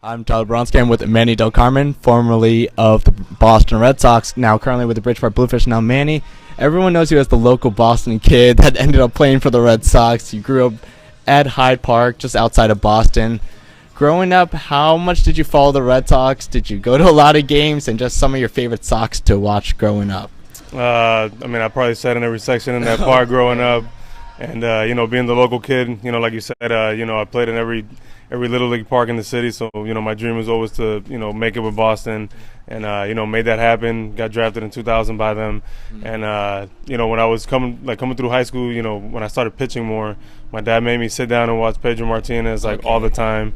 I'm Tyler Boronski. I'm with Manny Delcarmen, formerly of the Boston Red Sox, now currently with the Bridgeport Bluefish. Now, Manny, everyone knows you as the local Boston kid that ended up playing for the Red Sox. You grew up at Hyde Park, just outside of Boston. Growing up, how much did you follow the Red Sox? Did you go to a lot of games, and just some of your favorite Sox to watch growing up? I probably sat in every section in that park growing up. And, being the local kid, like you said, I played in every Little League park in the city. So, my dream was always to, make it with Boston. And, made that happen. Got drafted in 2000 by them. And, when I was coming through high school, when I started pitching more, my dad made me sit down and watch Pedro Martinez, all the time.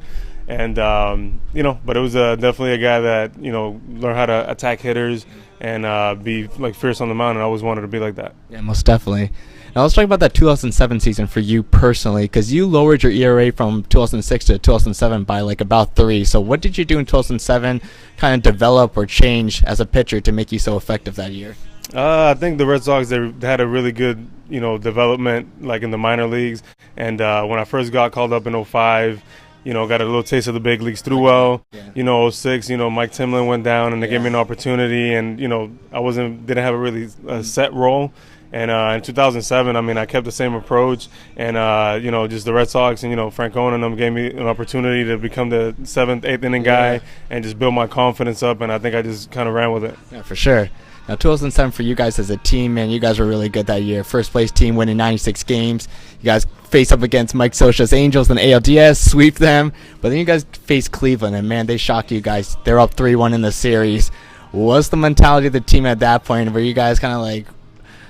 And, but it was definitely a guy that, learned how to attack hitters and be, fierce on the mound. And I always wanted to be like that. Yeah, most definitely. Now let's talk about that 2007 season for you personally, because you lowered your ERA from 2006 to 2007 by about 3. So what did you do in 2007 kind of develop or change as a pitcher to make you so effective that year? I think the Red Sox, they had a really good, development in the minor leagues. And when I first got called up in 2005, got a little taste of the big leagues through well. Yeah. 2006, Mike Timlin went down and they gave me an opportunity, and I didn't have a really set role. And in 2007, I kept the same approach, and just the Red Sox and Francona and them gave me an opportunity to become the 7th, 8th inning guy and just build my confidence up, and I think I just kind of ran with it. Yeah, for sure. Now, 2007 for you guys as a team, man, you guys were really good that year. First place team, winning 96 games. You guys face up against Mike Scioscia's Angels in the ALDS, sweep them. But then you guys face Cleveland, and, man, they shocked you guys. They're up 3-1 in the series. What's the mentality of the team at that point? Were you guys kind of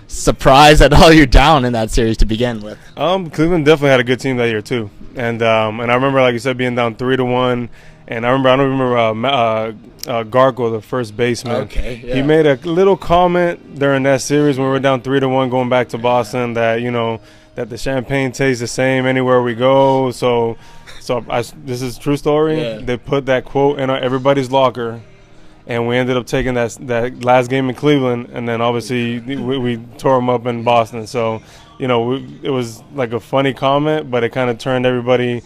surprised at all you're down in that series to begin with? Cleveland definitely had a good team that year too, and I remember, like you said, being down 3-1. And I don't remember Garco, the first baseman. Okay, yeah. He made a little comment during that series when we were down 3-1 going back to Boston that that the champagne tastes the same anywhere we go. So this is a true story. Yeah. They put that quote in everybody's locker. And we ended up taking that last game in Cleveland, and then obviously we tore them up in Boston. So, it was a funny comment, but it kind of turned everybody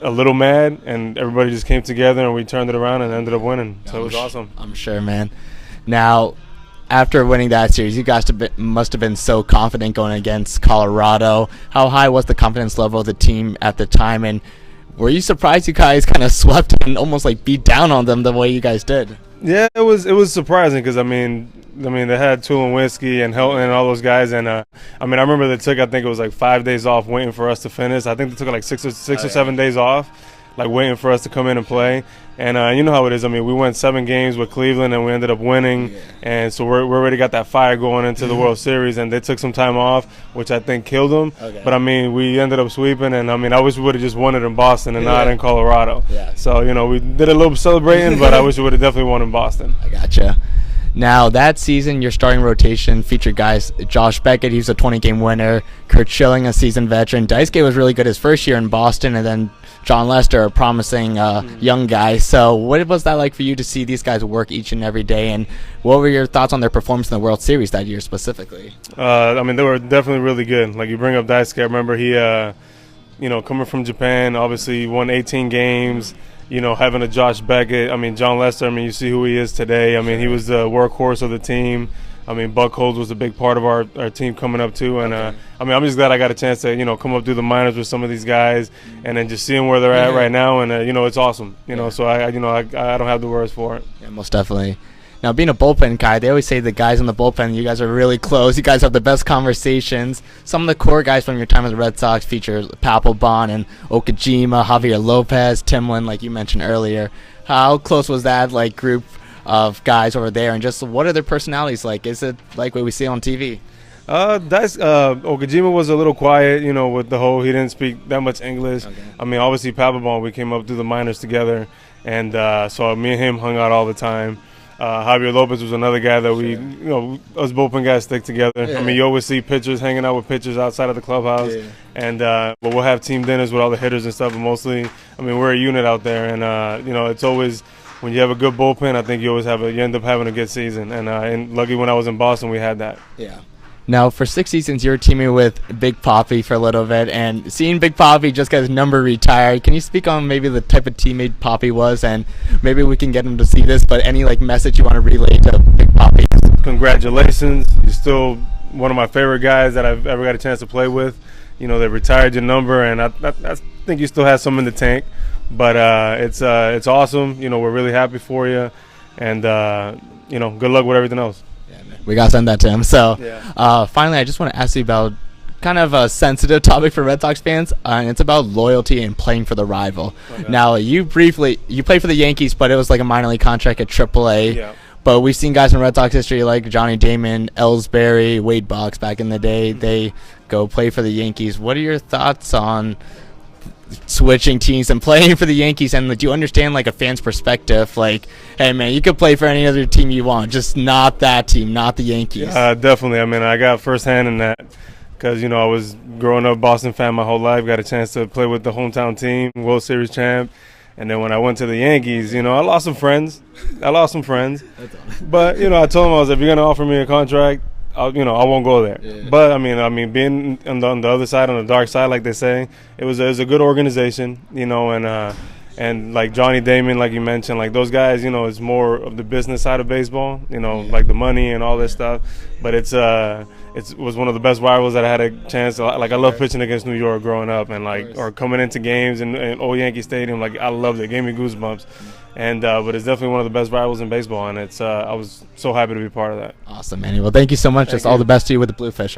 a little mad, and everybody just came together, and we turned it around and ended up winning. So it was awesome. I'm sure, man. Now, after winning that series, you guys must have been so confident going against Colorado. How high was the confidence level of the team at the time, and were you surprised you guys kind of swept and almost beat down on them the way you guys did? Yeah, it was surprising because they had Tulowitzki and Helton and all those guys, and I remember they took, I think it was 5 days off waiting for us to finish. I think they took 6 or 7 days off, waiting for us to come in and play. And you know how it is. We went 7 games with Cleveland and we ended up winning, and so we already got that fire going into the World Series. And they took some time off, which I think killed them. Okay. But we ended up sweeping, and I wish we would have just won it in Boston and not in Colorado. Yeah. So we did a little celebrating, but I wish we would have definitely won in Boston. I gotcha. Now, that season, your starting rotation featured guys, Josh Beckett, he was a 20-game winner, Kurt Schilling, a seasoned veteran. Daisuke was really good his first year in Boston, and then John Lester, a promising young guy. So what was that like for you to see these guys work each and every day, and what were your thoughts on their performance in the World Series that year specifically? They were definitely really good. You bring up Daisuke, I remember he, coming from Japan, obviously won 18 games. Having a Josh Beckett, John Lester, you see who he is today. He was the workhorse of the team. Buck Holds was a big part of our team coming up too. And, I'm just glad I got a chance to, come up through the minors with some of these guys and then just seeing where they're at right now. And, it's awesome. So I don't have the words for it. Yeah, most definitely. Now, being a bullpen guy, they always say the guys in the bullpen, you guys are really close. You guys have the best conversations. Some of the core guys from your time with the Red Sox feature Papelbon and Okajima, Javier Lopez, Timlin, like you mentioned earlier. How close was that group of guys over there, and just what are their personalities like? Is it like what we see on TV? Okajima was a little quiet, with the whole, he didn't speak that much English. Okay. Obviously Papelbon, we came up through the minors together, and so me and him hung out all the time. Javier Lopez was another guy that we, us bullpen guys stick together. Yeah. You always see pitchers hanging out with pitchers outside of the clubhouse. Yeah. And but we'll have team dinners with all the hitters and stuff. But mostly, we're a unit out there. And, it's always, when you have a good bullpen, I think you always you end up having a good season. And lucky when I was in Boston, we had that. Yeah. Now, for 6 seasons, you were teaming with Big Papi for a little bit, and seeing Big Papi just get his number retired, can you speak on maybe the type of teammate Papi was, and maybe we can get him to see this, but any message you want to relay to Big Papi? Congratulations. You're still one of my favorite guys that I've ever got a chance to play with. They retired your number, and I think you still have some in the tank. But it's awesome. We're really happy for you, and good luck with everything else. We got to send that to him. So, finally, I just want to ask you about kind of a sensitive topic for Red Sox fans, and it's about loyalty and playing for the rival. Okay. Now, you played for the Yankees, but it was like a minor league contract at AAA. Yeah. But we've seen guys in Red Sox history like Johnny Damon, Ellsbury, Wade Boggs back in the day. They go play for the Yankees. What are your thoughts on switching teams and playing for the Yankees? And do you understand a fan's perspective? Hey man, you could play for any other team you want, just not that team, not the Yankees. Definitely. I got firsthand in that because I was growing up Boston fan my whole life. Got a chance to play with the hometown team, World Series champ. And then when I went to the Yankees, I lost some friends. But I told them, if you're gonna offer me a contract, I won't go there. Yeah. But being on the other side, on the dark side, like they say, it was a good organization, and like Johnny Damon, like you mentioned, those guys, it's more of the business side of baseball, like the money and all this stuff. But it was one of the best rivals that I had a chance to, I love pitching against New York growing up, and or coming into games in old Yankee Stadium, I loved it. It gave me goosebumps. And but it's definitely one of the best rivals in baseball, and I was so happy to be part of that. Awesome, Manny. Well, thank you so much. Just all the best to you with the Bluefish.